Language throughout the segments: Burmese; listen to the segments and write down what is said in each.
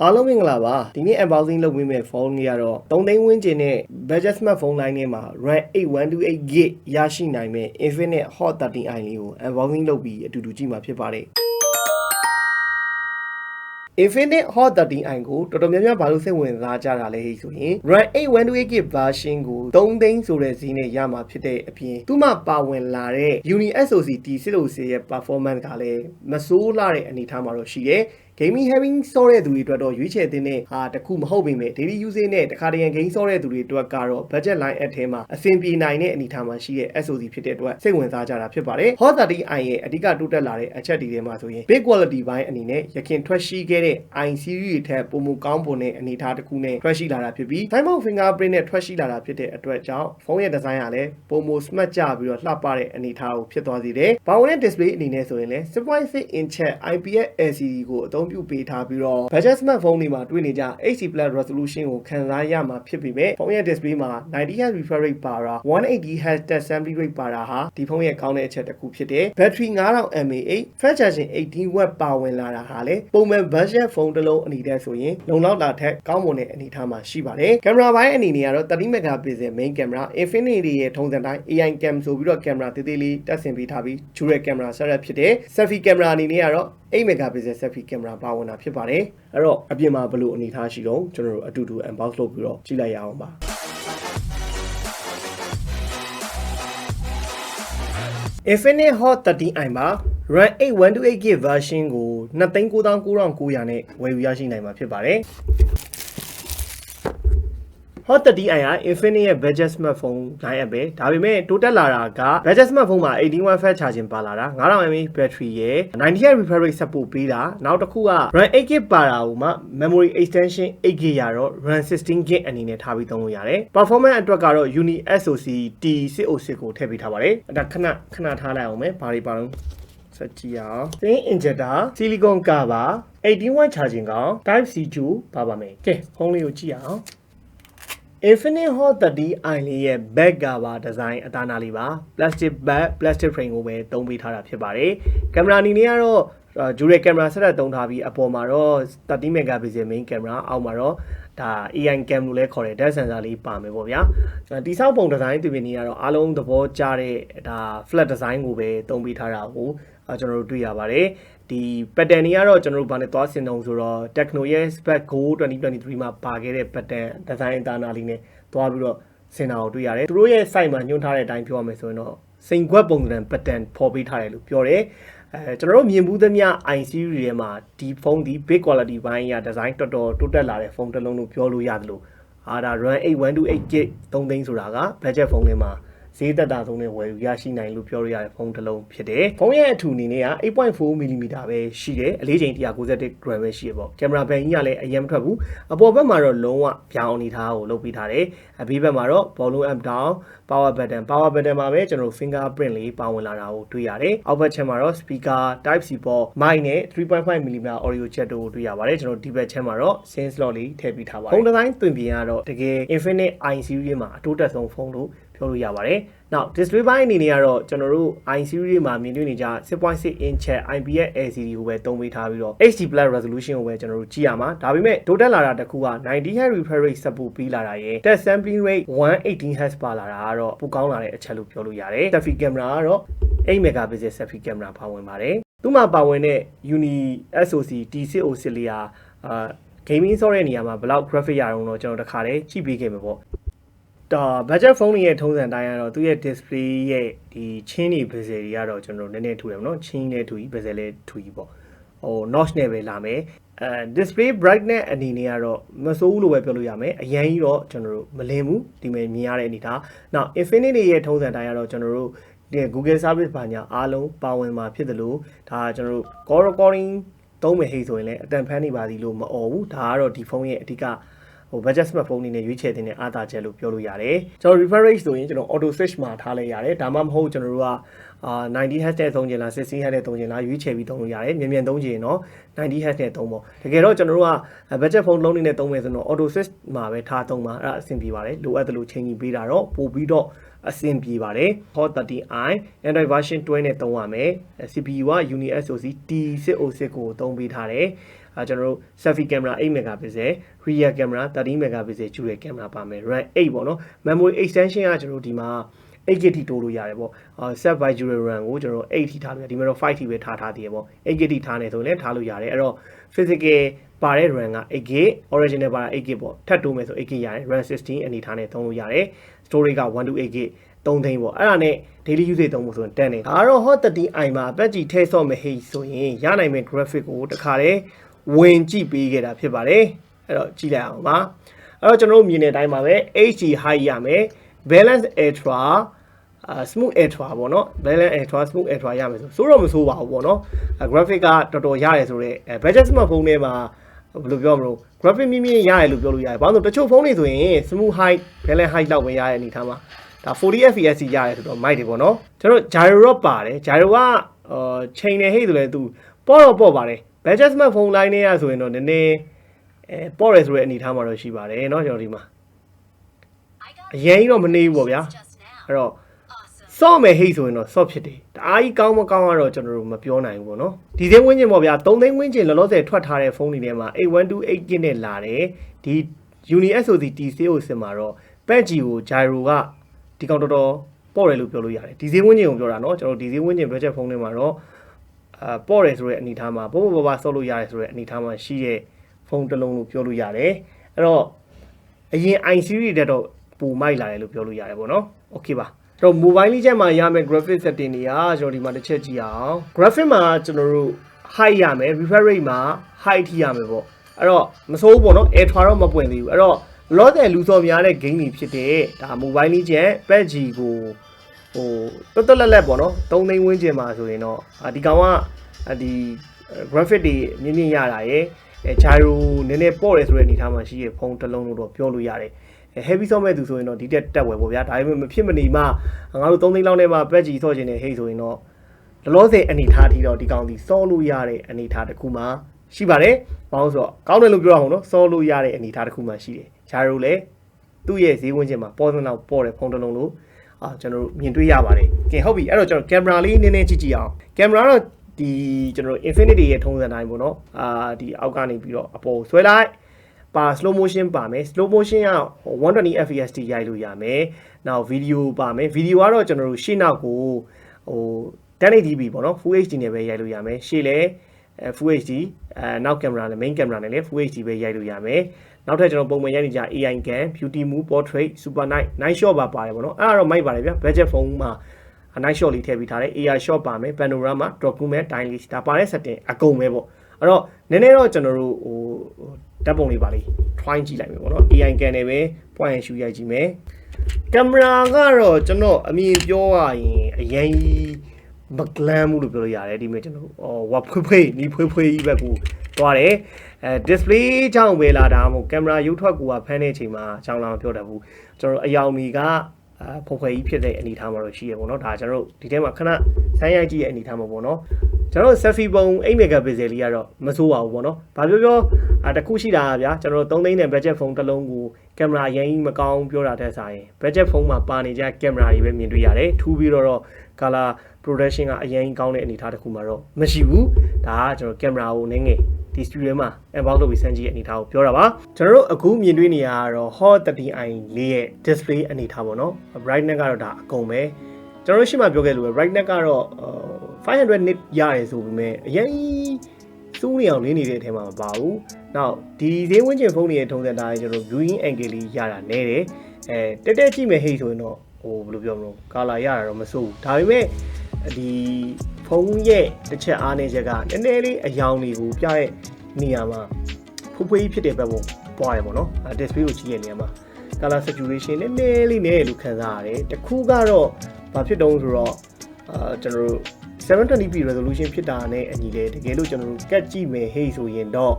အားလုံးမင်္ဂလာပါဒီနေ့ unboxing လုပ်ပေးမယ့်ဖုန်းလေးကတော့3သိန်းဝန်းကျင်နဲ့ budget smartphone line ထဲမှာ RAM 8128GB ရရှိနိုင်မယ့် Infinix Hot 13i လေးကို unboxing လုပ်ပြီးအတူတူကြည့်မှာဖြစ်ပါတယ်Infinix Hot 13i ကိုတော်တော်များများဘာလို့စိတ်ဝင်စားကြတာလဲဆိုရင် RAM 8128GB version ကို3သိန်းဆိုတဲ့ဈေးနဲ့ရမှာဖြစ်တဲ့အပြင်သူ့မှာပါဝင်လာတဲ့ SoC T606 ရဲ့ performance ကလည်းမဆိုးလှတဲ့အနေအထားမှာတော့ရှိတယ်Gaming having ဆော့တဲ့သူတွေအတွက်တော့ရွေးချယ်တဲ့နဲ့ဟာတခုမဟုတ်ပေမဲ့ daily usage နဲ့တခါတရံ game ဆော့တဲ့သူတွေအတွက်ကတော့ budget line အထဲမှာအဆင်ပြေနိုင်တဲ့အနေအထားမှာရှိတဲ့ SoC ဖြစ်တဲ့အတွက်စိတ်ဝင်စားကြတာဖြစ်ပါတယ်။ Hot 13i ရဲ့အဓိကတိုးတက်လာတဲ့အချက်တွေထဲမှာဆိုရင် big quality ဘိုင်းအနေနဲ့ရခင်ထွက်ရှိခဲ့တဲ့ i series တွေထက်ပိုမိုကောင်းပွန်တဲ့အနေအထားတစ်ခုနဲ့ထွက်ရှိလာတာဖြစ်ပြီး Time fingerprint နဲ့ထွက်ရှိလာတာဖြစ်တဲ့အတွက်ကြောင့်ဖုန်းရဲ့ design ကလည်းပိုမို smart ကြပြီးတော့လှပတဲ့အနေအထားကိုဖြစ်သွားစေတယ်။ဘာဝင်တဲ့ display အနေနဲ့ဆိုရင်လည်း 6.6 inch IPS LCD ကိုအသုံးပြုပေးထားပြီးတော့ budget smartphone တွေမှာတွေ့နေကြ HD+ resolution ကိုခံစားရမှာဖြစ်ပေမဲ့ဖုန်းရဲ့ display မှာ 90Hz refresh rate ပါတာ 180Hz touch sampling rate ပါတာဟာဒီဖုန်းရဲ့ကောင်းတဲ့အချက်တစ်ခုဖြစ်တယ် battery 5000 mAh fast charging 18W ပါဝင်လာတာဟာလည်းပုံမှန် budget ဖုန်းတစ်လုံးအနေနဲ့ဆိုရင်လုံလောက်တာထက်ကောင်းမွန်တဲ့အနေအထားမှာရှိပါတယ်ကင်မရာပိုင်းအနေနဲ့ကတော့30 megapixel main camera Infinix ရဲ့ထုံးစံတိုင်း AI cam ဆိုပြီးတော့ကင်မရာသေးသေးလေးတက်ဆင်ပေးထားပြီး dual camera setup ဖြစ်တယ် selfie camera အနေနဲ့ကတော့8 megapixel selfie camera ပါဝင်တာဖြစ်ပါတယ်အဲ့တော့အပြင်မှာဘယ်လိုအနေအထားရှိတော့ကျွန်တော်တို့အတူတူ unbox လုပ်ပြီးတော့ကြည့်လိုက်ရအောင်ပါInfinix Hot 13i မှာ RAM 8128GB version ကို 2,99,900 နဲ့ဝယ်ယူရရှိနိုင်မှာဖြစ်ပါတယ်Hot 13i က Infinix ရဲ့ budget smartphone line up ပဲဒါပေမဲ့တိုးတက်လာတာက budget smartphone မှာ 18W fast charging ပါလာတာ 5000 mAh battery ရဲ့ 90Hz refresh rate support ပေးတာနောက်တစ်ခုက RAM 8GB ပါတာကိုမှ memory extension 8GB ရတော့ RAM 16GB အနေနဲ့ထားပြီးသုံးလို့ရတယ် performance အတွက်ကတော့ SoC T606 ကိုထည့်ပေးထားပါတယ်ဒါခဏထားလိုက်အောင်မယ်ဘာတွေပါတော့ဆက်ကြည့်အောင် thin injector silicon cover 18W charging ကောင် type C 2ပါပါမယ်ကဲဖုန်းလေးကိုကြည့်အောင်Infinix Hot 13i လေးရဲ့ back cover design အသားနာလေးပါ plastic back plastic frame ကိုပဲသုံးပေးထားတာဖြစ်ပါတယ်ကင်မရာအနေနဲ့ကတော့ dual camera setup သုံးထားပြီးအပေါ်မှာတော့30 megapixel main camera အောက်မှာတော့ဒါ AI cam လို့လည်းခေါ်တယ် depth sensor လေးပါမယ်ပေါ့ဗျာဒီဆောက်ပုံ design သူပြင်နေကတော့အားလုံးသဘောကျတဲ့ဒါ flat design ကိုပဲသုံးပေးထားတာကိုကျွန်တော်တို့တွေ့ရပါတယ်ဒီ pattern တွေကတော့ကျွန်တော်တို့ဗာနဲ့သွားဆင်တုံဆိုတော့ Techno ရဲ့ Spec Go 2023မှာပါခဲ့တဲ့ pattern design အသားနာလေးနဲ့သွားပြီးတော့ဆင်တာကိုတွေ့ရတယ်သူတို့ရဲ့ site မှာညွှန်းထားတဲ့အတိုင်းပြောရမယ်ဆိုရင်တော့စိန်ခွက်ပုံစံ pattern ဖော်ပေးထားတယ်လို့ပြောတယ်ကျွန်တော်တို့မြင်ဘူးသမျှ i series တွေမှာဒီဖုန်းဒီ big quality ဘိုင်းရ design တော်တော်တိုးတက်လာတဲ့ဖုန်းတစ်လုံးလို့ပြောလို့ရတယ်လို့ဒါ RAM 8128GB 3သိန်းဆိုတာက budget ဖုန်းတွေမှာဈေးသက်သာဆုံးနဲ့ဝယ်ယူရရှိနိုင်လို့ပြောရတဲ့ဖုန်းတစ်လုံးဖြစ်တယ်။ဖုန်းရဲ့အထူအနေနဲ့က 8.4mm ပဲရှိတယ်။အလေးချိန် 191g ပဲရှိရပေါ့။ကင်မရာဘက်ကြီးကလည်းအရင်မထွက်ဘူး။အပေါ်ဘက်မှာတော့လုံးဝပြောင်းအနေထားကိုလုပ်ပေးထားတယ်။အဘေးဘက်မှာတော့ volume up down power button မှာပဲကျွန်တော် fingerprint လေးပါဝင်လာတာကိုတွေ့ရတယ်။အောက်ဘက်ချက်မှာတော့ speaker type C port mic နဲ့ 3.5mm audio jack တို့ကိုတွေ့ရပါတယ်။ကျွန်တော်ဒီဘက်ချက်မှာတော့ SIM slot လေးထည့်ပေးထားပါတယ်။ဖုန်းဒီဇိုင်းသွင်းပြင်ကတော့တကယ် Infinix i series မှာအတိုးတက်ဆုံးဖုန်းလို့ပြောလို့ရပါတယ်။ Now display ဘိုင်းအနေနဲ့ကတော့ကျွန်တော်တို့ i series မှာမြင်တွေ့နေကြ 6.6 inch IPS LCD ကိုပဲသုံးပေးထားပြီးတော့ HD+ resolution ကိုပဲကျွန်တော်တို့ကြည့်ရမှာဒါပေမဲ့တိုးတက်လာတာတစ်ခုက 90Hz refresh rate support ပေးလာတာရဲ့ touch sampling rate 118Hz ပါလာတာကတော့ပိုကောင်းလာတဲ့အချက်လို့ပြောလို့ရတယ် selfie camera ကတော့8 megapixel selfie camera ပါဝင်ပါတယ်သူ့မှာပါဝင်တဲ့ SoC T606 လေးဟာgaming ဆော့တဲ့နေရာမှာဘယ်လောက် graphic ရအောင်တော့ကျွန်တော်တခါတည်းကြည့်ပေးခဲ့မှာပေါ့budget phone ရဲ့ထုံးစံတိုင်းကတော့သူ့ရဲ့ display ရဲ့ဒီချင်းတွေ bezel တွေကတော့ကျွန်တော်နည်းနည်းထူတယ်နော်ချင်းနဲ့ထူပြီး bezel လည်းထူပြီးပေါ့notch နဲ့ပဲလာမယ်display brightness အနေနဲ့ကတော့မစိုးဘူးလို့ပဲပြောလို့ရမယ်အရင်ကြီးတော့ကျွန်တော်တို့မလင်းဘူးဒီမဲ့မြင်ရတဲ့အနေဒါနောက် Infinix ရဲ့ထုံးစံတိုင်းကတော့ကျွန်တော်တို့ဒီ Google service ဘာညာအားလုံးပါဝင်မှာဖြစ်တယ်လို့ဒါကျွန်တော်တို့ call recording သုံးမယ်ဟိဆိုရင်လည်းအတန်ဖန်းနေပါသည်လို့မအော်ဘူးဒါကတော့ဒီဖုန်းရဲ့အဓိကbudget smartphone အနေနဲ့ရွေးချယ်တဲ့အားသာချက်လို့ပြောလို့ရတယ်ကျွန်တော် refresh rate ဆိုရင်ကျွန်တော် auto switch မှာထားလိုက်ရတယ်ဒါမှမဟုတ်ကျွန်တော်တို့က90Hz နဲ့သုံးချင်လား 60Hz နဲ့သုံးချင်လားရွေးချယ်ပြီးသုံးလို့ရတယ်မြန်သုံးချင်တော့ 90Hz နဲ့သုံးပေါ့တကယ်တော့ကျွန်တော်တို့က budget phone လုံးနဲ့သုံးမယ်ဆိုတော့ auto switch မှာပဲထားသုံးပါအဲ့ဒါအဆင်ပြေပါတယ်လိုအပ်တယ်လို့ချိန်ကြီးပေးတာတော့ပို့ပြီးတော့အဆင်ပြေပါတယ် Hot 13i Android version 12နဲ့သုံးရမယ် CPU က SoC T606 ကိုသုံးပေးထားတယ် ကျွန်တော်တို့ selfie camera 8 megapixel rear camera 13 megapixel ကျူတဲ့ camera ပါမယ် RAM 8ပေါ့နော် memory extension ကကျွန်တော်တို့ဒီမှာ8GB ထိတိုးလို့ရတယ်ပေါ့ set by 0 RAM ကိုကျွန်တော်8ထိထားလို့ရတယ်ဒီမှာတော့5ထိပဲထားသေးရပေါ့ 8GB ထားနေဆိုရင်လည်းထားလို့ရတယ်အဲ့တော့ physical ပါတဲ့ RAM က 8GB original ပါတာ 8GB ပေါ့ထပ်တိုးမယ်ဆို 8GB ရတယ် RAM 16အနေထားနဲ့သုံးလို့ရတယ် storage က 128GB 3သိန်းပေါ့အဲ့ဒါနဲ့ daily usage သုံးဖို့ဆိုရင်10နေဒါကတော့ Hot 30i မှာအပတ်ကြီးထည့်ဆော့မယ်ဟိဆိုရင်ရနိုင်မယ့် graphic ကိုတခါတည်းဝင်ကြည့်ပေးခဲ့တာဖြစ်ပါတယ်အဲ့တော့ကြည့်လိုက်အောင်ပါအဲ့တော့ကျွန်တော်တို့မြင်တဲ့အတိုင်းပါပဲ HD high ရမယ် balance ultra smooth ultra ပေါ့နော် balance ultra smooth ultra ရမယ်ဆိုတော့မဆိုးပါဘူးပေါ့နော် graphic ကတော်တော်ရတယ်ဆိုတော့ budget smartphone တွေမှာဘယ်လိုပြောမလို့ graphic မြင့်မြင့်ရတယ်လို့ပြောလို့ရတယ်ဘာလို့တချို့ဖုန်းတွေဆိုရင် smooth high balance high လောက်ပဲရတဲ့အနေထားမှာဒါ 40 fps ရတယ်ဆိုတော့မိုက်တယ်ပေါ့နော်ကျွန်တော် gyro ရောပါတယ် gyro ကချိန်နေဟိတ်ဆိုလဲသူပေါ့ပါတယ် budget smartphone line နဲ့ရဆိုရင်တော့နည်းနည်းပေါ့ရဲဆိုတဲ့အနေထားမှာတော့ရှိပါတယ်เนาะကျွန်တော်ဒီမှာအရင်ကြီးတော့မနေဘူးပေါ့ဗျာအဲ့တော့ဆော့မယ်ဟိတ်ဆိုရင်တော့ဆော့ဖြစ်တယ်တအားကြီးကောင်းမကောင်းကတော့ကျွန်တော်တို့မပြောနိုင်ဘူးပေါ့နော်ဒီသိန်းဝင်းကျင်ပေါ့ဗျာ3သိန်းဝင်းကျင်လောလောဆယ်ထွက်ထားတဲ့ဖုန်းတွေထဲမှာ8128 GB နဲ့လာတယ်ဒီ Uni SoC T6 စင်မှာတော့ patch ကြီးကို gyro ကဒီကောင်တော်တော်ပေါ့တယ်လို့ပြောလို့ရတယ်ဒီဈေးဝန်းကျင်ကိုပြောတာเนาะကျွန်တော်ဒီဈေးဝန်းကျင် budget ဖုန်းတွေမှာတော့ပေါ့တယ်ဆိုတဲ့အနေထားမှာပေါ့ဆော့လို့ရတယ်ဆိုတဲ့အနေထားမှာရှိတဲ့ဖုန်းတစ်လုံးလို့ပြောလို့ရတယ်အဲ့တော့အရင် i series တက်တော့ပိုမိုက်လာတယ်လို့ပြောလို့ရတယ်ပေါ့နော် okay ပါအဲ့တော့ mobile လေးချက်မှာရမယ် graphic setting တွေကကျွန်တော်ဒီမှာတစ်ချက်ကြည့်အောင် graphic မှာကျွန်တော်တို့ high ရမယ် refresh rate မှာ high ထိရမယ်ပေါ့အဲ့တော့မစိုးဘူးပေါ့နော် ultra တော့မပွင့်သေးဘူးအဲ့တော့လောတဲ့လူစော်များတဲ့ game တွေဖြစ်တဲ့ဒါ mobile လေးချက် patch ကိုဟိုတော်လက်ပေါ့နော်3သိန်းဝန်းကျင်မှာဆိုရင်တော့ဒီကောင်ကဒီ graphic တွေမြင့်မြင့်ရတာရယ်gyro နည်းနည်းပေါ့တယ်ဆိုတဲ့အနေထားမှာရှိရဖုန်းတစ်လုံးလို့တော့ပြောလို့ရတယ်heavy ဆော့မဲ့သူဆိုရင်တော့ဒီတက်ဝယ်ပေါ့ဗျာဒါပေမဲ့မဖြစ်မနေမှငါတို့3သိန်းလောက်နဲ့မှ patch ဆော့ခြင်းနဲ့ဟိတ်ဆိုရင်တော့လောဆယ်အနေထားထိတော့ဒီကောင်ဒီဆော့လို့ရတဲ့အနေထားတစ်ခုမှရှိပါတယ်ဘာလို့ဆိုတော့ကောင်းတယ်လို့ပြောအောင်နော်ဆော့လို့ရတဲ့အနေထားတစ်ခုမှရှိတယ်gyro လည်းသူ့ရဲ့ဈေးဝန်းကျင်မှာပေါ်စံလောက်ပေါ်တဲ့ဖုန်းတစ်လုံးလို့ကျွန်တော်တို့မြင်တွေ့ရပါတယ်ကဲဟုတ်ပြီအဲ့တော့ကျွန်တော်ကင်မရာလေးနည်းနည်းကြည့်အောင်ကင်မရာတော့ဒီကျွန်တော်တို့ Infinix ရဲ့ထုံးစံတိုင်းပေါ့နော်ဒီအောက်ကနေပြီးတော့အပေါ်ဆွဲလိုက်ပါ slow motion ပါမယ် slow motion က120 fps ထိရိုက်လို့ရမယ်နောက် video ပါမယ် video ကတော့ကျွန်တော်တို့ရှေ့နောက်ကိုဟို 1080p ပေါ့နော် full HD နဲ့ပဲရိုက်လို့ရမယ်ရှေ့လဲfull HD နောက်ကင်မရာနဲ့ main camera နဲ့လည်း full HD ပဲရိုက်လို့ရမယ်နောက်ထပ်ကျွန်တော်ပုံမှန်ရိုက်နေကြ AI cam beauty move portrait super night shot ပါပါတယ်ပေါ့နော်အဲ့ဒါတော့မိုက်ပါတယ်ဗျာ budget phone မှာnight shot လေးထည့်ပြီးထားတယ် AI shot ပါမယ် panorama document time list ဒါပါတဲ့ setting အကုန်ပဲပေါ့အဲ့တော့နည်းနည်းတော့ကျွန်တော်တို့ဟိုဓာတ်ပုံလေးပါလေး try ကြည့်လိုက်မယ်ပေါ့နော် AI cam နဲ့ပဲ point and shoot ရိုက်ကြည့်မယ်ကင်မရာကတော့ကျွန်တော်အမြင်ပြောရရင်အရင်မကလမ်းဘူးလို့ပြောလို့ရတယ်ဒီမဲ့ကျွန်တော်ဝါဖွေးနီးဖွေးကြီးဘက်ကိုသွားတယ်display ကြောင့်ပဲလာတာမို့ကင်မရာရုပ်ထွက်ကူကဖမ်းတဲ့အချိန်မှာအကြောင်းလာမပြောတတ်ဘူးကျွန်တော်အယောင်မီကဖွယ်ကြီးဖြစ်တဲ့အနေအထားမှာတော့ရှိရပေါ့နော်ဒါကျွန်တော်တို့ဒီထဲမှာခဏဆိုင်းရိုက်ကြည့်ရဲ့အနေအထားမှာပေါ့နော်ကျွန်တော် selfie ပုံ8 megapixel လေးကတော့မဆိုးပါဘူးပေါ့နော်ဘာပြောတခုရှိတာဗျာကျွန်တော်တို့3သိန်းနဲ့ budget phone တစ်လုံးကိုကင်မရာအရင်ကြီးမကောင်းပြောတာတဲ့ဆိုင် budget phone မှာပါနေကြကင်မရာတွေပဲမြင်တွေ့ရတယ်ထူးပြီးတော့ color production ကအရင်ကောင်းတဲ့အနေအထားတစ်ခုမှာတော့မရှိဘူးဒါကကျွန်တော်ကင်မရာကိုနည်းငယ်ဒီ studio မှာ unbox လုပ်ပြီးစမ်းကြည့်တဲ့အနေအထားကိုပြောတာပါကျွန်တော်တို့အခုမြင်တွေ့နေရတာတော့ Hot 30i လေးရဲ့ display အနေအထားပေါ့နော် brightness ကတော့ဒါအကုန်ပဲကျွန်တော်တို့ရှေ့မှာပြောခဲ့လို့ပဲ brightness ကတော့500 nit ရတယ်ဆိုပေမဲ့အရင်စူးနေအောင်လင်းနေတဲ့အထဲမှာမပါဘူးနောက်ဒီဈေးဝန်းကျင်ဖုန်းတွေရဲ့ထုံးစံတိုင်းကျွန်တော် viewing angle လေးရတာနည်းတယ်တက်ကြည့်မယ်ဟိဆိုရင်တော့ဟိုဘယ်လိုပြောမလို့ color ရတာတော့မစိုးဘူးဒါပေမဲ့ဒီဖုန်းရဲ့တစ်ချက်အားနည်းချက်ကနည်းနည်းလေးအယောင်တွေကိုပြတဲ့နေရာမှာဖွေးဖြစ်တဲ့ဘက်ကိုပွားရပေါ့နော် display ကိုကြည့်ရတဲ့နေရာမှာ color saturation နည်းနည်းလေးနဲ့လို့ခံစားရတယ်တခုကတော့ဘာဖြစ်တုံးဆိုတော့ကျွန်တော်တို့ 720p resolution ဖြစ်တာနဲ့အညီလေတကယ်လို့ကျွန်တော်တို့ကတ်ကြည့်မယ်ဟေးဆိုရင်တော့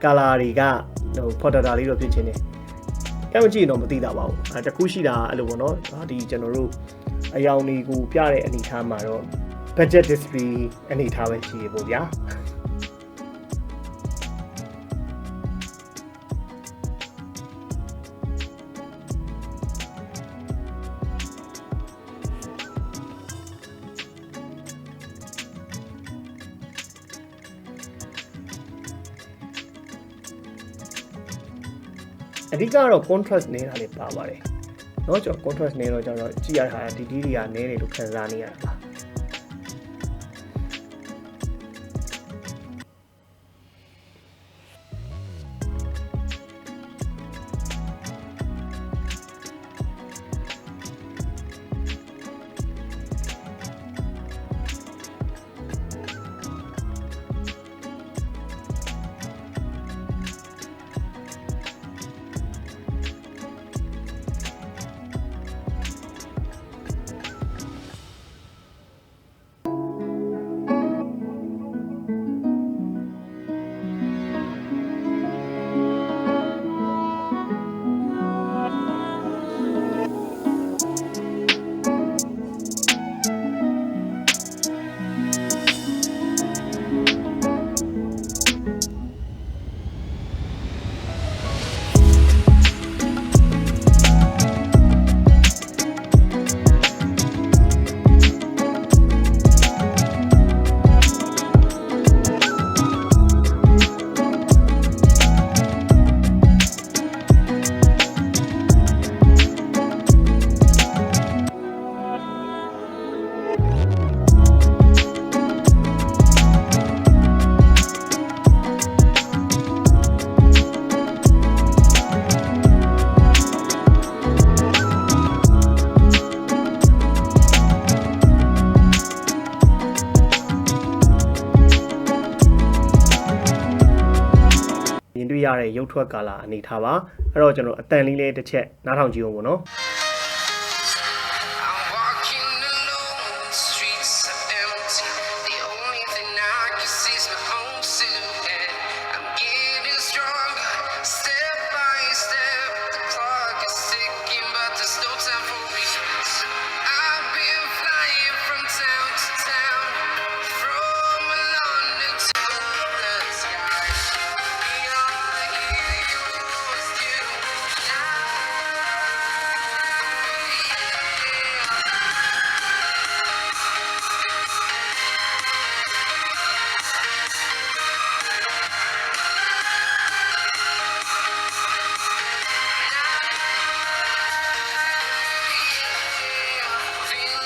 color တွေကဟို photo လေးတော့ဖြစ်ချင်းတယ်ကမကြည့်ရင်တော့မသိတာပါဘူးတခုရှိတာအဲ့လိုပေါ့နော်ဒီကျွန်တော်တို့အယောင်တွေကိုပြတဲ့အနေအထားမှာတော့ budget display အနေအထားပဲရှိရပေါ့ဗျာ အဓိကတော့ contrast နေတာလေးပါပါတယ်เนาะကျွန်တော် contrast နေတော့ကျွန်တော်ကြည့်ရတာဒီဒီတွေကနည်းနေလို့ခံစားနေရတာပါတွေ့ရတဲ့ရုပ်ထွက်ကာလအနေထားပါအဲ့တော့ကျွန်တော်အတန်လေးလေးတစ်ချက်နားထောင်ကြည့်အောင်ပေါ့နော်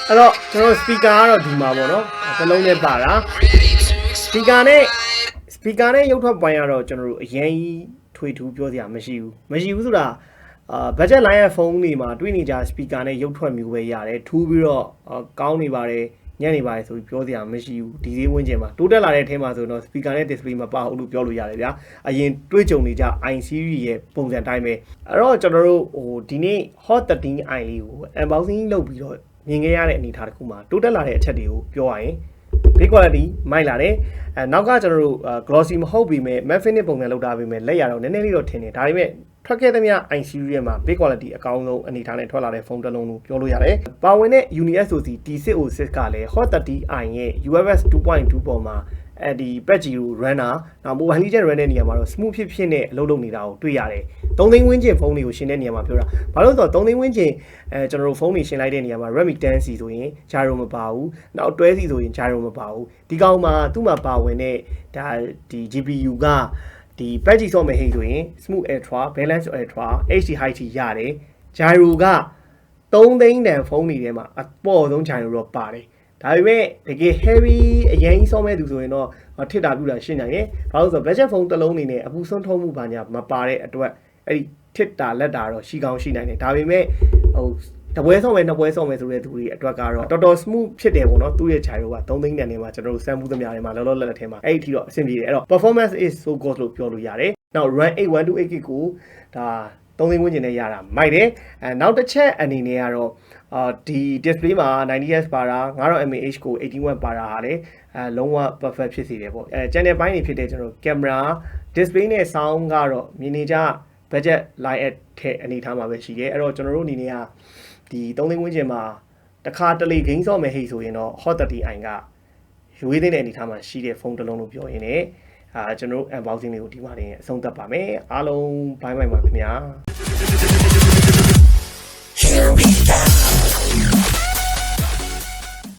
အဲ့တော့ကျွန်တော် speaker ကတော့ဒီမှာပေါ့နော်တစ်လုံးနဲ့ပါတာ speaker နဲ့ရုပ်ထွက်ပိုင်းကတော့ကျွန်တော်တို့အရင်ထွေထူးပြောစရာမရှိဘူးဆိုတာbudget line ရဲ့ဖုန်းတွေမှာတွေ့နေကြ speaker နဲ့ရုပ်ထွက်မျိုးပဲရတယ်ထူးပြီးတော့ကောင်းနေပါတယ်ညံ့နေပါတယ်ဆိုပြီးပြောစရာမရှိဘူးဒီဈေးဝန်းကျင်မှာတိုးတက်လာတဲ့အထဲမှာဆိုတော့ speaker နဲ့ display မပါဘူးလို့ပြောလို့ရတယ်ဗျာအရင်တွေ့ကြုံနေကြ i series ရဲ့ပုံစံတိုင်းပဲအဲ့တော့ကျွန်တော်တို့ဒီနေ့ hot 13i လေးကို unboxing လုပ်ပြီးတော့မြင်ခဲ့ရတဲ့အနေအထားတစ်ခုမှာတိုးတက်လာတဲ့အချက်တွေကိုပြောရရင် big quality မိုက်လာတယ်နောက်ကကျွန်တော်တို့ glossy မဟုတ်ပေမဲ့ matte finish ပုံစံလောက်တာပေမဲ့လက်ရတော့နည်းနည်းလေးတော့ထင်တယ်ဒါပေမဲ့ထွက်ခဲ့သမျှ i series မှာ big quality အကောင်းဆုံးအနေအထားနဲ့ထွက်လာတဲ့ဖုန်းတစ်လုံးလို့ပြောလို့ရတယ်ပါဝင်တဲ့ UniSoc T606 ကလည်း hot 30i ရဲ့ UFS 2.2 ပေါ်မှာဒီ patch ကို runner နောက် mobile legend run တဲ့နေရာမှာတော့ smooth ဖြစ်နဲ့အလုပ်လုပ်နေတာကိုတွေ့ရတယ်3သိန်းဝန်းကျင်ဖုန်းတွေကိုရှင်းတဲ့နေရာမှာပြောတာဘာလို့ဆိုတော့3သိန်းဝန်းကျင်ကျွန်တော်တို့ဖုန်းတွေရှင်းလိုက်တဲ့နေရာမှာ Redmi 10C ဆိုရင် gyro မပါဘူးနောက် 12C ဆိုရင် gyro မပါဘူးဒီကောင်မှာသူ့မှာပါဝင်တဲ့ဒါဒီ GPU ကဒီ patch ဆော့မယ်ဟိဆိုရင် smooth ultra balance ultra HD high ရတယ် gyro က3သိန်းတန်ဖုန်းတွေထဲမှာအပေါ်ဆုံး gyro တော့ပါတယ်ဒါပေမဲ့တကယ် heavy အရင်ကြီးဆော့မဲ့သူဆိုရင်တော့ထစ်တာပြူတာရှင်းနိုင်တယ်။ဘာလို့ဆိုတော့ budget phone တစ်လုံးနေနဲ့အပူဆုံးထုံးမှုဘာညာမပါတဲ့အတွက်အဲ့ဒီထစ်တာလက်တာတော့ရှိကောင်းရှိနိုင်တယ်။ဒါပေမဲ့တပွဲဆော့မယ်နှစ်ပွဲဆော့မယ်ဆိုတဲ့သူတွေအတွက်ကတော့တော်တော် smooth ဖြစ်တယ်ပေါ့နော်။သူ့ရဲ့ gyro က3သိန်းတန်နေမှာကျွန်တော်တို့စမ်းမှုသမျှတွေမှာလောလောလတ်လတ်ထဲမှာအဲ့ဒီထိတော့အဆင်ပြေတယ်။အဲ့တော့ performance is so good လို့ပြောလို့ရတယ်။နောက် RAM 8128GB ကိုဒါ3သိန်းဝန်းကျင်နဲ့ရတာမိုက်တယ်နောက်တစ်ချက်အနေနဲ့ကတော့ဒီ display မှာ 90Hz ပါတာ 9000mAh ကို81ပါတာဟာလေလုံးဝ perfect ဖြစ်စေတယ်ပေါ့channel ပိုင်းတွေဖြစ်တဲ့ကျွန်တော် camera display နဲ့ sound ကတော့မြင်နေကြ budget line at ထဲအနေထားမှာပဲရှိတယ်အဲ့တော့ကျွန်တော်တို့အနေနဲ့ကဒီ3သိန်းဝန်းကျင်မှာတစ်ခါတလေ game ဆော့မယ်ဟိဆိုရင်တော့ hot 30i ကရွေးသိတဲ့အနေထားမှာရှိတဲ့ဖုန်းတစ်လုံးလို့ပြောရင်းနဲ့ကျွန်တော်တို့ unboxing လေးကိုဒီမှာနေအဆုံးသတ်ပါမယ်အားလုံးဘိုင်းဘိုင်းပါခင်ဗျာ